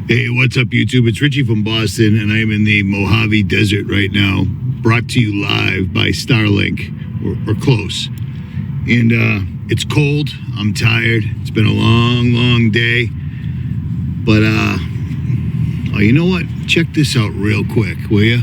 Hey, what's up, YouTube? It's Richie from Boston, and I'm in the Mojave Desert right now, brought to you live by Starlink, or close. And it's cold. I'm tired. It's been a long, long day. But, oh, you know what? Check this out real quick, will ya?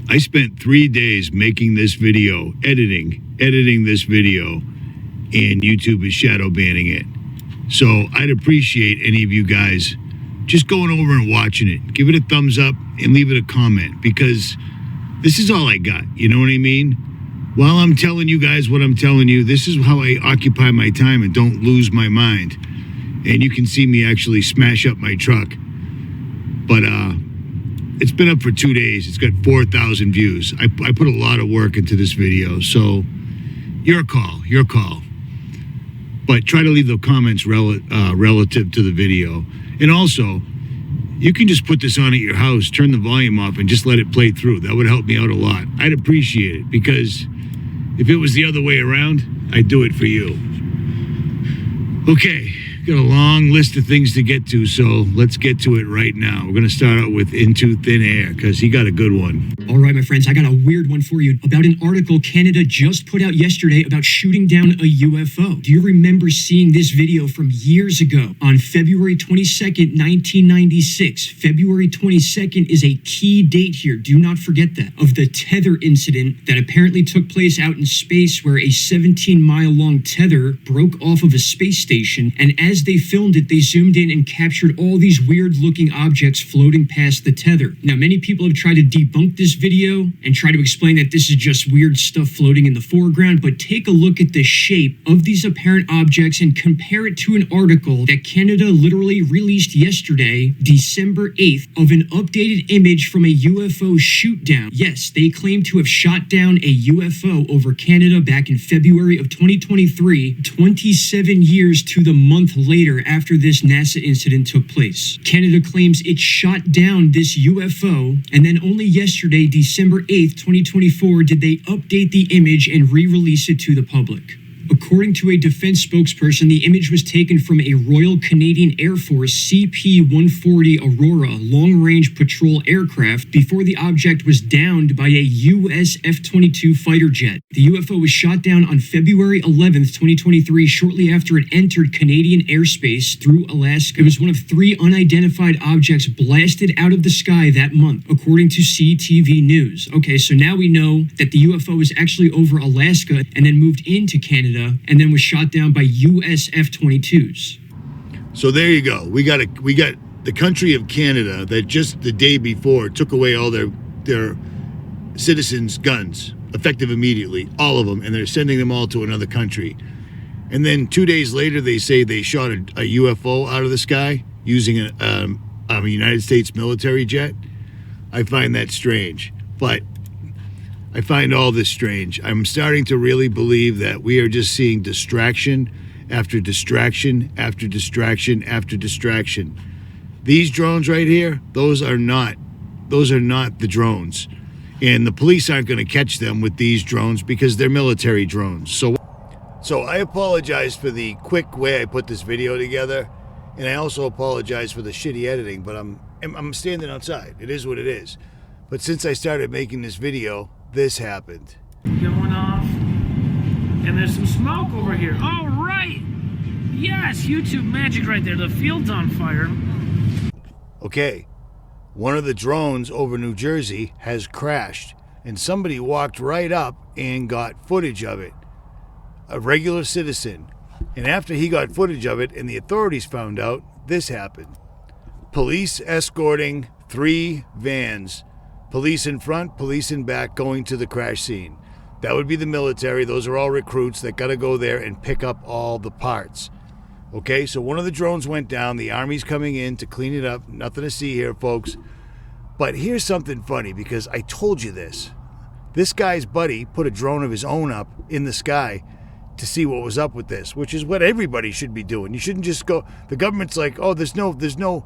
I spent 3 days making this video, editing this video, and YouTube is shadow banning it. So I'd appreciate any of you guys just going over and watching it. Give it a thumbs up and leave it a comment, because this is all I got. You know what I mean? While I'm telling you guys what I'm telling you, this is how I occupy my time and don't lose my mind. And you can see me actually smash up my truck. But it's been up for 2 days. It's got 4,000 views. I put a lot of work into this video. So your call. But try to leave the comments relative to the video. And also, you can just put this on at your house, turn the volume off, and just let it play through. That would help me out a lot. I'd appreciate it, because if it was the other way around, I'd do it for you. Okay, got a long list of things to get to, so let's get to it right now. We're going to start out with Into Thin Air, because he got a good one. All right, my friends, I got a weird one for you about an article Canada just put out yesterday about shooting down a UFO. Do you remember seeing this video from years ago on February 22nd, 1996? February 22nd is a key date here. Do not forget that. Of the tether incident that apparently took place out in space, where a 17-mile-long tether broke off of a space station, and as they filmed it, they zoomed in and captured all these weird-looking objects floating past the tether. Now, many people have tried to debunk this video and try to explain that this is just weird stuff floating in the foreground, but take a look at the shape of these apparent objects and compare it to an article that Canada literally released yesterday, December 8th, of an updated image from a UFO shoot-down. Yes, they claim to have shot down a UFO over Canada back in February of 2023, 27 years to the month later after this NASA incident took place. Canada claims it shot down this UFO, and then only yesterday, December 8th, 2024, did they update the image and re-release it to the public. According to a defense spokesperson, the image was taken from a Royal Canadian Air Force CP-140 Aurora long-range patrol aircraft before the object was downed by a US F-22 fighter jet. The UFO was shot down on February 11th, 2023, shortly after it entered Canadian airspace through Alaska. It was one of 3 unidentified objects blasted out of the sky that month, according to CTV News. Okay, so now we know that the UFO was actually over Alaska and then moved into Canada, and then was shot down by US F-22s. So there you go. We got the country of Canada that just the day before took away all their citizens' guns, effective immediately, all of them, and they're sending them all to another country. And then 2 days later, they say they shot a UFO out of the sky using a United States military jet. I find that strange, but I find all this strange. I'm starting to really believe that we are just seeing distraction after distraction after distraction after distraction. These drones right here, those are not the drones. And the police aren't going to catch them with these drones because they're military drones. So I apologize for the quick way I put this video together, and I also apologize for the shitty editing, but I'm standing outside. It is what it is. But since I started making this video, this happened. Going off, and there's some smoke over here. Oh, right! Yes, YouTube magic right there. The field's on fire. Okay, one of the drones over New Jersey has crashed, and somebody walked right up and got footage of it. A regular citizen. And after he got footage of it and the authorities found out, this happened. Police escorting 3 vans. Police in front, police in back, going to the crash scene. That would be the military. Those are all recruits that got to go there and pick up all the parts. Okay, so one of the drones went down. The Army's coming in to clean it up. Nothing to see here, folks. But here's something funny, because I told you this. This guy's buddy put a drone of his own up in the sky to see what was up with this, which is what everybody should be doing. You shouldn't just go. The government's like, oh, there's no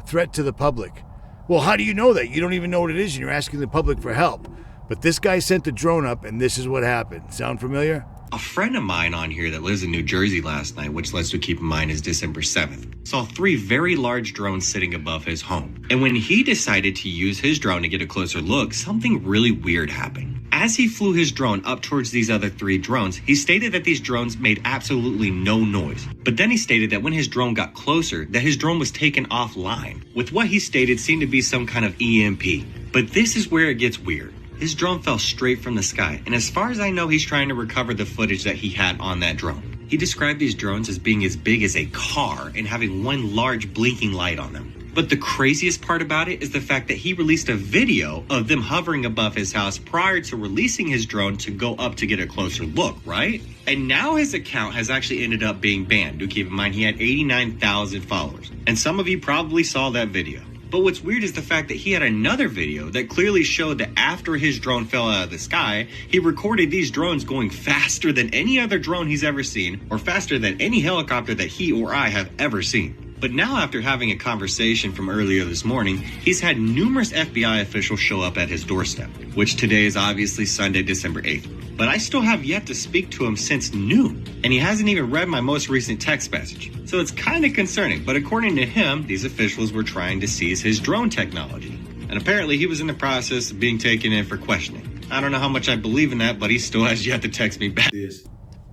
threat to the public. Well, how do you know that? You don't even know what it is, and you're asking the public for help. But this guy sent the drone up, and this is what happened. Sound familiar? A friend of mine on here that lives in New Jersey last night, which let's keep in mind is December 7th, saw 3 very large drones sitting above his home. And when he decided to use his drone to get a closer look, something really weird happened. As he flew his drone up towards these other 3 drones, he stated that these drones made absolutely no noise. But then he stated that when his drone got closer, that his drone was taken offline, with what he stated seemed to be some kind of EMP. But this is where it gets weird. His drone fell straight from the sky, and as far as I know, he's trying to recover the footage that he had on that drone. He described these drones as being as big as a car and having one large blinking light on them. But the craziest part about it is the fact that he released a video of them hovering above his house prior to releasing his drone to go up to get a closer look, right? And now his account has actually ended up being banned. Do keep in mind he had 89,000 followers, and some of you probably saw that video. But what's weird is the fact that he had another video that clearly showed that after his drone fell out of the sky, he recorded these drones going faster than any other drone he's ever seen, or faster than any helicopter that he or I have ever seen. But now, after having a conversation from earlier this morning, he's had numerous FBI officials show up at his doorstep, which today is obviously Sunday, December 8th. But I still have yet to speak to him since noon, and he hasn't even read my most recent text message. So it's kind of concerning, but according to him, these officials were trying to seize his drone technology. And apparently he was in the process of being taken in for questioning. I don't know how much I believe in that, but he still has yet to text me back.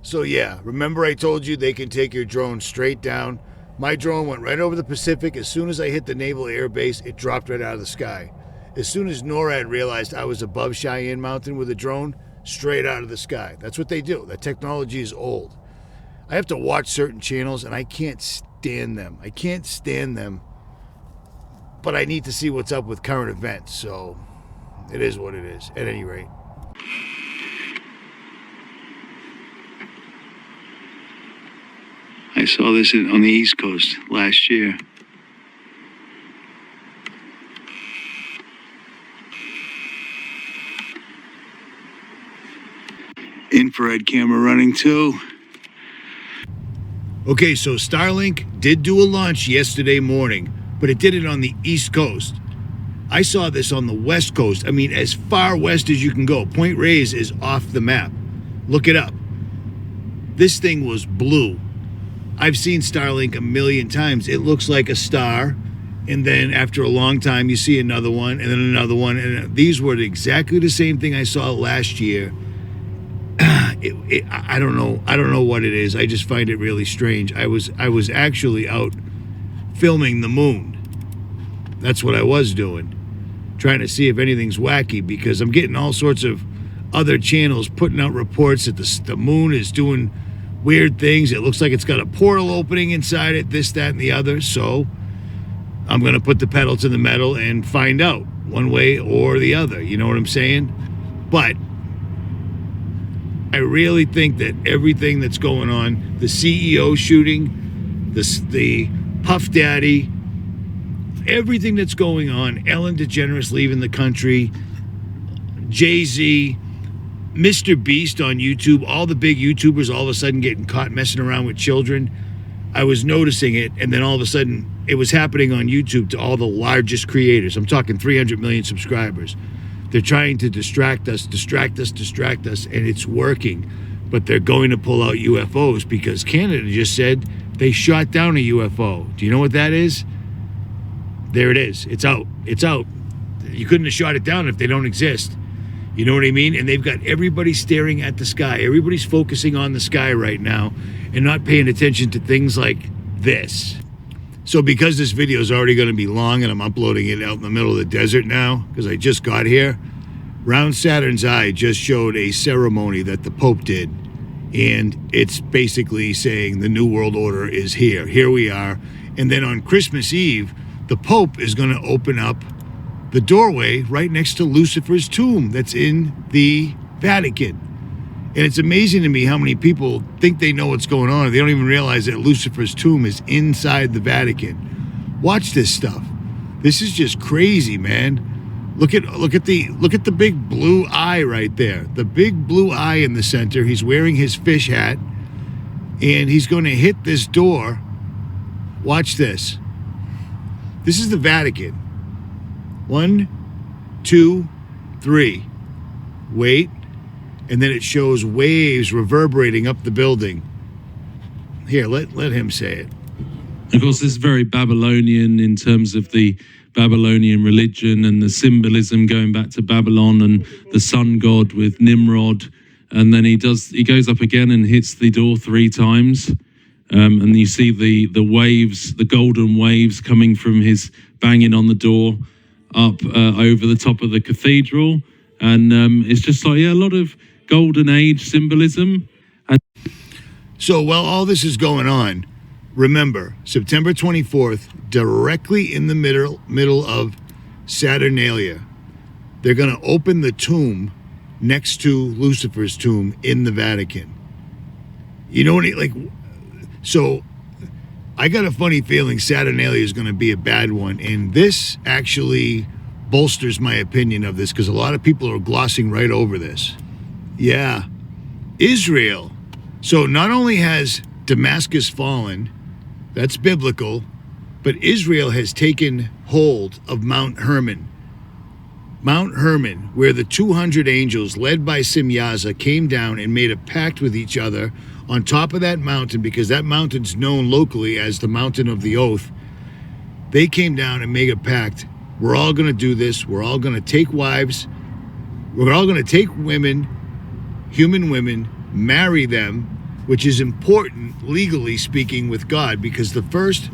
So yeah, remember I told you they can take your drone straight down? My drone went right over the Pacific. As soon as I hit the Naval Air Base, it dropped right out of the sky. As soon as NORAD realized I was above Cheyenne Mountain with a drone, straight out of the sky. That's what they do. That technology is old. I have to watch certain channels, and I can't stand them. I can't stand them, but I need to see what's up with current events, so it is what it is, at any rate. I saw this on the East Coast last year. Infrared camera running too. Okay, so Starlink did do a launch yesterday morning, but it did it on the East Coast. I saw this on the West Coast. I mean, as far west as you can go. Point Reyes is off the map. Look it up. This thing was blue. I've seen Starlink a million times. It looks like a star, and then after a long time, you see another one, and then another one, and these were exactly the same thing I saw last year. I don't know what it is. I just find it really strange. I was actually out filming the moon. That's what I was doing, trying to see if anything's wacky, because I'm getting all sorts of other channels putting out reports that the moon is doing weird things. It looks like it's got a portal opening inside it, this, that, and the other. So I'm going to put the pedal to the metal and find out one way or the other. You know what I'm saying? But I really think that everything that's going on, the CEO shooting, the Puff Daddy, everything that's going on, Ellen DeGeneres leaving the country, Jay-Z, Mr. Beast on YouTube, all the big YouTubers all of a sudden getting caught messing around with children. I was noticing it, and then all of a sudden it was happening on YouTube to all the largest creators. I'm talking 300 million subscribers. They're trying to distract us, and it's working. But they're going to pull out UFOs because Canada just said they shot down a UFO. Do you know what that is? There it is. It's out. It's out. You couldn't have shot it down if they don't exist. You know what I mean? And they've got everybody staring at the sky. Everybody's focusing on the sky right now and not paying attention to things like this. So because this video is already going to be long and I'm uploading it out in the middle of the desert now because I just got here, Round Saturn's Eye just showed a ceremony that the Pope did. And it's basically saying the New World Order is here. Here we are. And then on Christmas Eve, the Pope is going to open up the doorway right next to Lucifer's tomb that's in the Vatican. And it's amazing to me how many people think they know what's going on. They don't even realize that Lucifer's tomb is inside the Vatican. Watch this stuff. This is just crazy, man. Look at the big blue eye right there. The big blue eye in the center. He's wearing his fish hat, and he's going to hit this door. Watch this. This is the Vatican. 1, 2, 3. Wait. and then it shows waves reverberating up the building. Here, let him say it. Of course, this is very Babylonian in terms of the Babylonian religion and the symbolism going back to Babylon and the sun god with Nimrod. And then he goes up again and hits the door 3 times. And you see the waves, the golden waves coming from his banging on the door up over the top of the cathedral. And it's just like, a lot of golden age symbolism. So while all this is going on, remember, September 24th, directly in the middle of Saturnalia, they're going to open the tomb next to Lucifer's tomb in the Vatican. You know what so I got a funny feeling Saturnalia is going to be a bad one, and this actually bolsters my opinion of this because a lot of people are glossing right over this. Yeah, Israel. So not only has Damascus fallen, that's biblical, but Israel has taken hold of Mount Hermon. Mount Hermon, where the 200 angels led by 𝗦𝗵𝗿𝗋𝗆 came down and made a pact with each other on top of that mountain, because that mountain's known locally as the Mountain of the Oath. They came down and made a pact. We're all going to do this. We're all going to take wives. We're all going to take women, human women, marry them, which is important legally speaking with God, because the first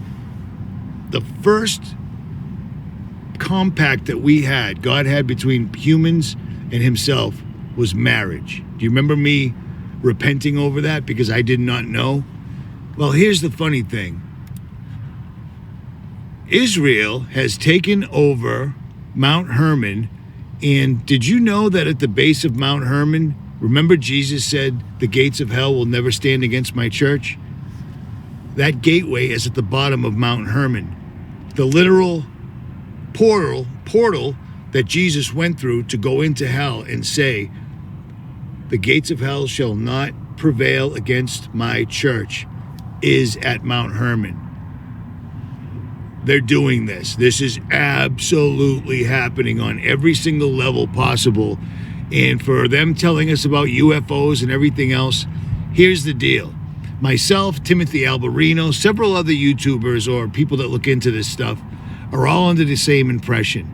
compact that God had between humans and himself was marriage. Do you remember me repenting over that because I did not know? Well, here's the funny thing. Israel has taken over Mount Hermon, and did you know that at the base of Mount Hermon, remember Jesus said, the gates of hell will never stand against my church? That gateway is at the bottom of Mount Hermon. The literal portal that Jesus went through to go into hell and say, the gates of hell shall not prevail against my church, is at Mount Hermon. They're doing this. This is absolutely happening on every single level possible. And for them telling us about UFOs and everything else, here's the deal. Myself, 𝗦𝗵𝗿𝗋𝗆, several other YouTubers or people that look into this stuff are all under the same impression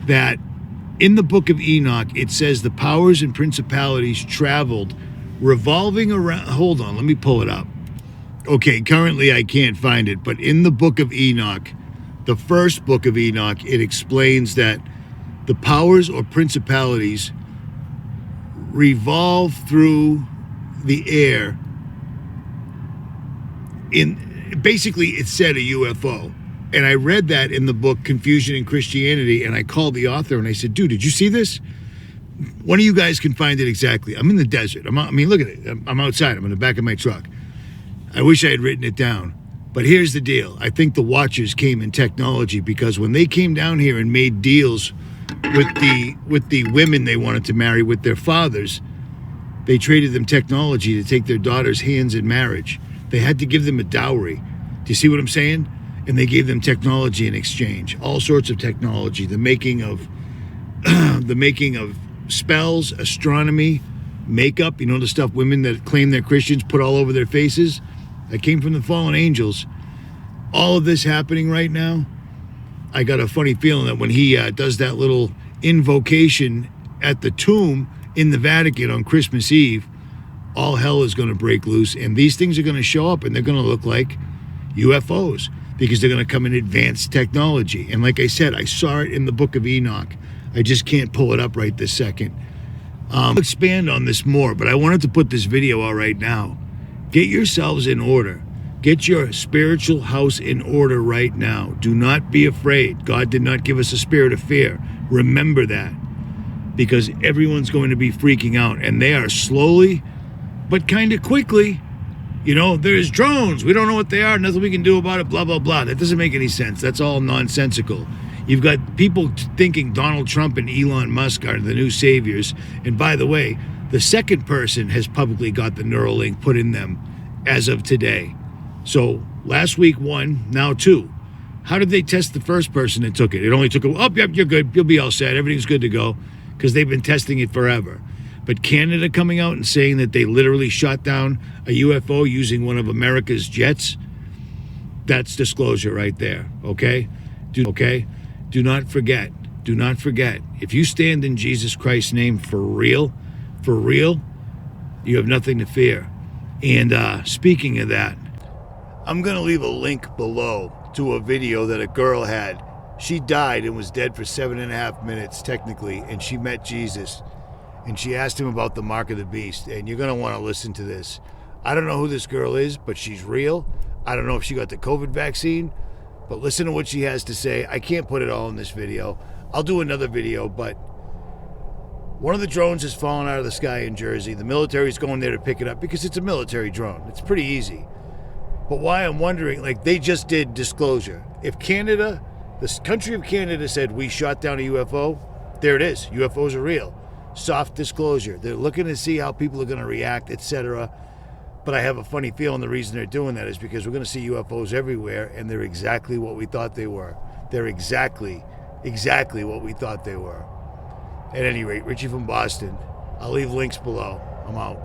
that in the book of Enoch, it says the powers and principalities traveled revolving around. Hold on, let me pull it up. Okay, currently I can't find it, but in the book of Enoch, the first book of Enoch, it explains that the powers or principalities revolve through the air. Basically, it said a UFO. And I read that in the book Confusion in Christianity, and I called the author and I said, dude, did you see this? One of you guys can find it exactly. I'm in the desert. Look at it. I'm outside. I'm in the back of my truck. I wish I had written it down. But here's the deal. I think the Watchers came in technology, because when they came down here and made deals with the women they wanted to marry with their fathers, they traded them technology to take their daughters' hands in marriage. They had to give them a dowry. Do you see what I'm saying? And they gave them technology in exchange, all sorts of technology, the making of spells, astronomy, makeup, the stuff women that claim they're Christians put all over their faces. That came from the fallen angels. All of this happening right now. I got a funny feeling that when he does that little invocation at the tomb in the Vatican on Christmas Eve, all hell is going to break loose, and these things are going to show up, and they're going to look like UFOs, because they're going to come in advanced technology. And like I said, I saw it in the book of Enoch. I just can't pull it up right this second. I'll expand on this more, but I wanted to put this video out right now. Get yourselves in order. Get your spiritual house in order right now. Do not be afraid. God did not give us a spirit of fear. Remember that, because everyone's going to be freaking out, and they are slowly but kind of quickly. There's drones. We don't know what they are. Nothing we can do about it, blah, blah, blah. That doesn't make any sense. That's all nonsensical. You've got people thinking Donald Trump and Elon Musk are the new saviors. And by the way, the second person has publicly got the Neuralink put in them as of today. So last week 1, now 2. How did they test the first person that took it? It only took yep, you're good. You'll be all set. Everything's good to go, because they've been testing it forever. But Canada coming out and saying that they literally shot down a UFO using one of America's jets, that's disclosure right there, okay? Do not forget, if you stand in Jesus Christ's name for real, you have nothing to fear. And speaking of that, I'm going to leave a link below to a video that a girl had. She died and was dead for 7.5 minutes, technically, and she met Jesus. And she asked him about the mark of the beast. And you're going to want to listen to this. I don't know who this girl is, but she's real. I don't know if she got the COVID vaccine, but listen to what she has to say. I can't put it all in this video. I'll do another video, but one of the drones has fallen out of the sky in Jersey. The military's going there to pick it up because it's a military drone. It's pretty easy. But why I'm wondering, like, they just did disclosure. If Canada, the country of Canada, said we shot down a UFO, there it is. UFOs are real. Soft disclosure. They're looking to see how people are going to react, etc. But I have a funny feeling the reason they're doing that is because we're going to see UFOs everywhere, and they're exactly what we thought they were. They're exactly what we thought they were. At any rate, Richie from Boston. I'll leave links below. I'm out.